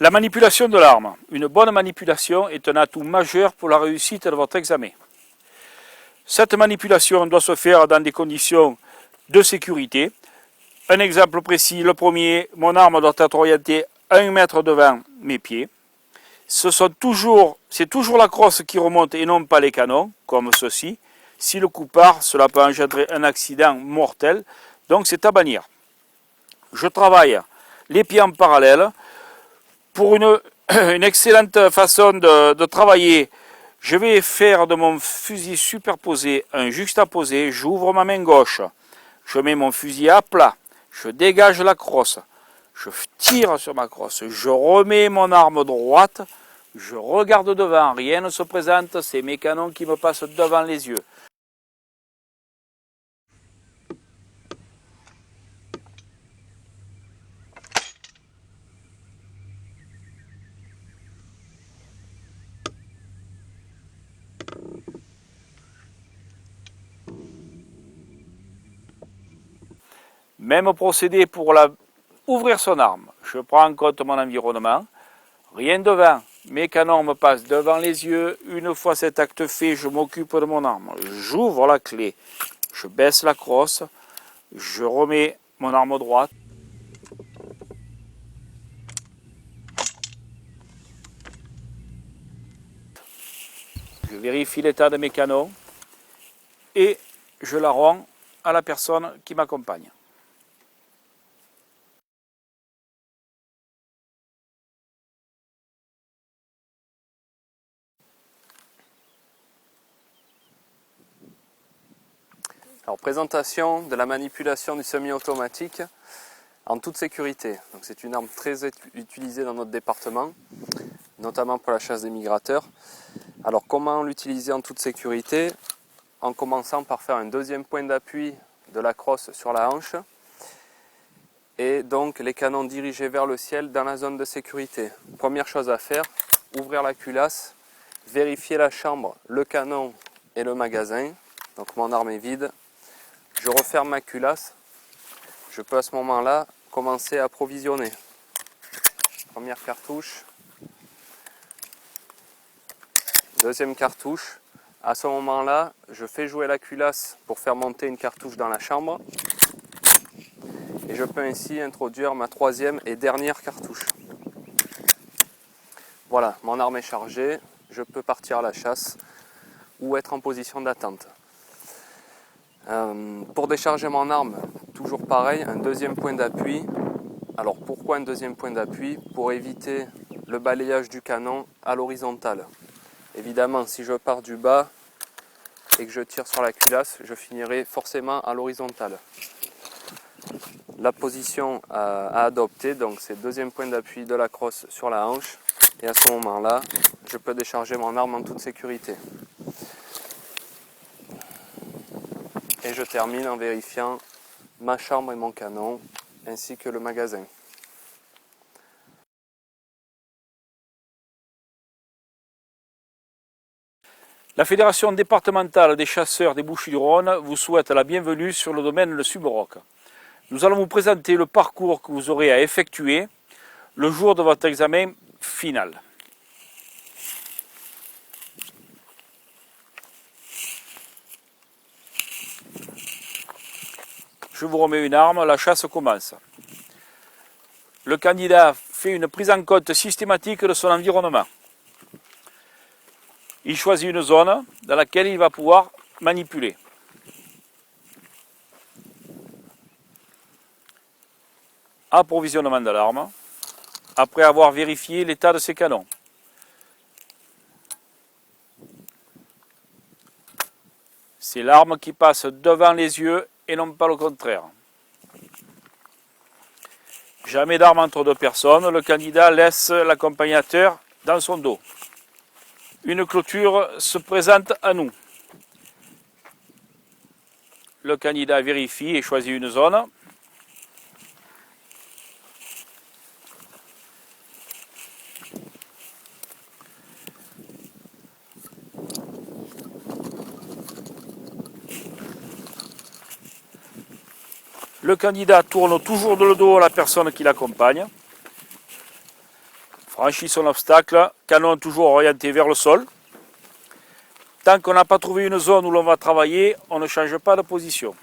La manipulation de l'arme. Une bonne manipulation est un atout majeur pour la réussite de votre examen. Cette manipulation doit se faire dans des conditions de sécurité. Un exemple précis, le premier, mon arme doit être orientée 1 mètre devant mes pieds. C'est toujours la crosse qui remonte et non pas les canons, comme ceci. Si le coup part, cela peut engendrer un accident mortel, donc c'est à bannir. Je travaille les pieds en parallèle. Pour une excellente façon de travailler, je vais faire de mon fusil superposé un juxtaposé. J'ouvre ma main gauche, je mets mon fusil à plat, je dégage la crosse, je tire sur ma crosse, je remets mon arme droite, je regarde devant, rien ne se présente, c'est mes canons qui me passent devant les yeux. Même procédé pour ouvrir son arme. Je prends en compte mon environnement. Rien devant. Mes canons me passent devant les yeux. Une fois cet acte fait, je m'occupe de mon arme. J'ouvre la clé. Je baisse la crosse. Je remets mon arme droite. Je vérifie l'état de mes canons. Et je la rends à la personne qui m'accompagne. Alors, présentation de la manipulation du semi-automatique en toute sécurité. Donc, c'est une arme très utilisée dans notre département, notamment pour la chasse des migrateurs. Alors, comment l'utiliser en toute sécurité? En commençant par faire un deuxième point d'appui de la crosse sur la hanche et donc les canons dirigés vers le ciel dans la zone de sécurité. Première chose à faire, ouvrir la culasse, vérifier la chambre, le canon et le magasin. Donc mon arme est vide. Je referme ma culasse. Je peux à ce moment-là commencer à approvisionner. Première cartouche. Deuxième cartouche. À ce moment-là, je fais jouer la culasse pour faire monter une cartouche dans la chambre. Et je peux ainsi introduire ma troisième et dernière cartouche. Voilà, mon arme est chargée. Je peux partir à la chasse ou être en position d'attente. Pour décharger mon arme, toujours pareil, un deuxième point d'appui. Alors pourquoi un deuxième point d'appui? Pour éviter le balayage du canon à l'horizontale. Évidemment, si je pars du bas et que je tire sur la culasse, je finirai forcément à l'horizontale. La position à adopter, donc c'est deuxième point d'appui de la crosse sur la hanche. Et à ce moment-là, je peux décharger mon arme en toute sécurité. Et je termine en vérifiant ma chambre et mon canon, ainsi que le magasin. La Fédération départementale des chasseurs des Bouches-du-Rhône vous souhaite la bienvenue sur le domaine de Subroc. Nous allons vous présenter le parcours que vous aurez à effectuer le jour de votre examen final. Je vous remets une arme, la chasse commence. Le candidat fait une prise en compte systématique de son environnement. Il choisit une zone dans laquelle il va pouvoir manipuler. Approvisionnement de l'arme, après avoir vérifié l'état de ses canons. C'est l'arme qui passe devant les yeux et non pas le contraire. Jamais d'arme entre deux personnes, le candidat laisse l'accompagnateur dans son dos. Une clôture se présente à nous. Le candidat vérifie et choisit une zone. Le candidat tourne toujours de le dos à la personne qui l'accompagne. Franchissons l'obstacle, canon toujours orienté vers le sol. Tant qu'on n'a pas trouvé une zone où l'on va travailler, on ne change pas de position.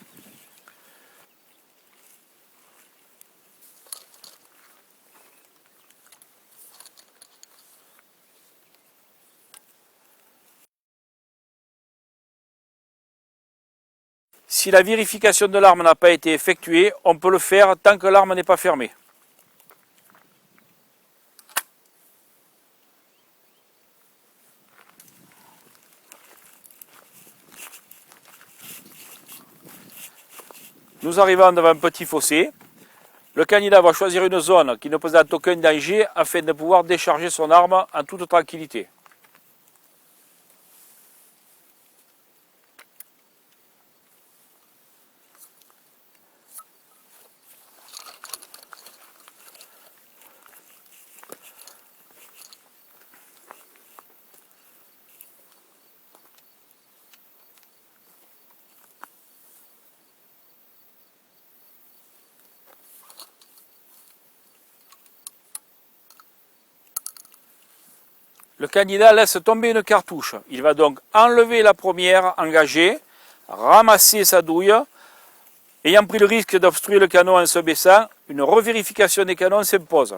Si la vérification de l'arme n'a pas été effectuée, on peut le faire tant que l'arme n'est pas fermée. Nous arrivons devant un petit fossé. Le candidat va choisir une zone qui ne présente aucun danger afin de pouvoir décharger son arme en toute tranquillité. Le candidat laisse tomber une cartouche. Il va donc enlever la première engagée, ramasser sa douille. Ayant pris le risque d'obstruer le canon en se baissant, une revérification des canons s'impose.